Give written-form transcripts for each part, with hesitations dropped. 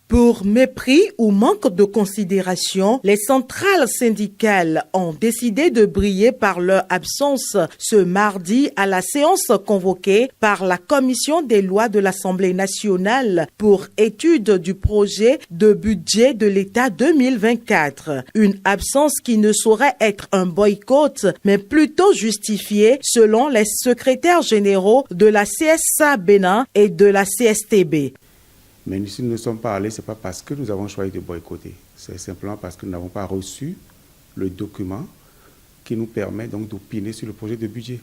Pour mépris ou manque de considération, les centrales syndicales ont décidé de briller par leur absence ce mardi à la séance convoquée par la Commission des lois de l'Assemblée nationale pour étude du projet de budget de l'État 2024. Une absence qui ne saurait être un boycott, mais plutôt justifiée selon les secrétaires généraux de la CSA Bénin et de la CSTB. Mais si nous ne sommes pas allés, ce n'est pas parce que nous avons choisi de boycotter. C'est simplement parce que nous n'avons pas reçu le document qui nous permet donc d'opiner sur le projet de budget.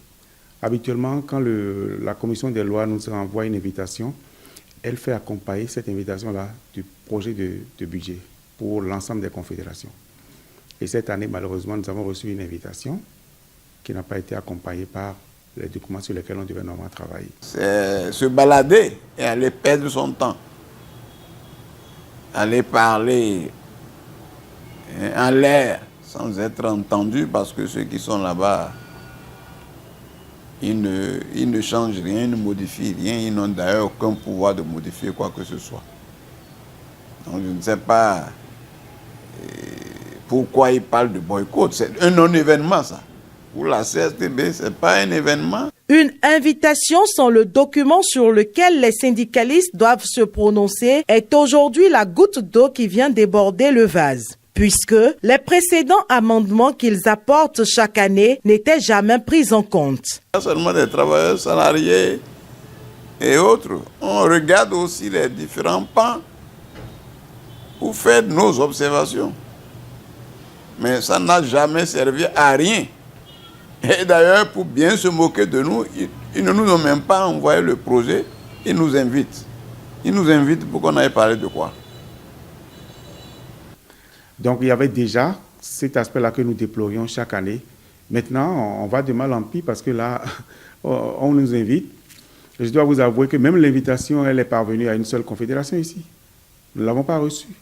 Habituellement, quand la commission des lois nous envoie une invitation, elle fait accompagner cette invitation-là du projet de budget pour l'ensemble des confédérations. Et cette année, malheureusement, nous avons reçu une invitation qui n'a pas été accompagnée par les documents sur lesquels on devait normalement travailler. C'est se balader et aller perdre son temps. Aller parler en l'air sans être entendu parce que ceux qui sont là-bas, ils ne changent rien, ils ne modifient rien, ils n'ont d'ailleurs aucun pouvoir de modifier quoi que ce soit. Donc je ne sais pas pourquoi ils parlent de boycott. C'est un non-événement ça. Pour la CSTB, ce n'est pas un événement. Une invitation sans le document sur lequel les syndicalistes doivent se prononcer est aujourd'hui la goutte d'eau qui vient déborder le vase, puisque les précédents amendements qu'ils apportent chaque année n'étaient jamais pris en compte. Pas seulement des travailleurs salariés et autres, on regarde aussi les différents pans pour faire nos observations. Mais ça n'a jamais servi à rien. Et d'ailleurs, pour bien se moquer de nous, ils ne nous ont même pas envoyé le projet, ils nous invitent. Ils nous invitent pour qu'on aille parler de quoi? Donc il y avait déjà cet aspect-là que nous déplorions chaque année. Maintenant, on va de mal en pis parce que là, on nous invite. Je dois vous avouer que même l'invitation, elle est parvenue à une seule confédération ici. Nous ne l'avons pas reçue.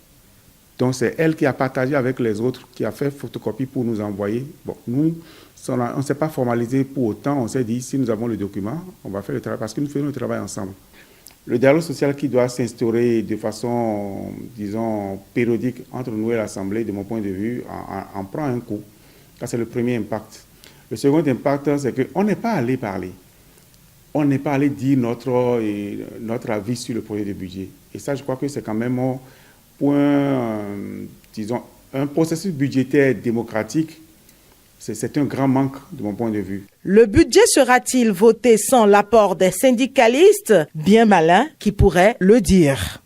Donc c'est elle qui a partagé avec les autres, qui a fait photocopie pour nous envoyer. Bon, nous, on ne s'est pas formalisé pour autant. On s'est dit, si nous avons le document, on va faire le travail parce que nous faisons le travail ensemble. Le dialogue social qui doit s'instaurer de façon, disons, périodique entre nous et l'Assemblée, de mon point de vue, en prend un coup. Ça, c'est le premier impact. Le second impact, c'est qu'on n'est pas allé parler. On n'est pas allé dire notre avis sur le projet de budget. Et ça, je crois que c'est quand même un point, disons, un processus budgétaire démocratique. C'est un grand manque de mon point de vue. Le budget sera-t-il voté sans l'apport des syndicalistes? Bien malin qui pourrait le dire.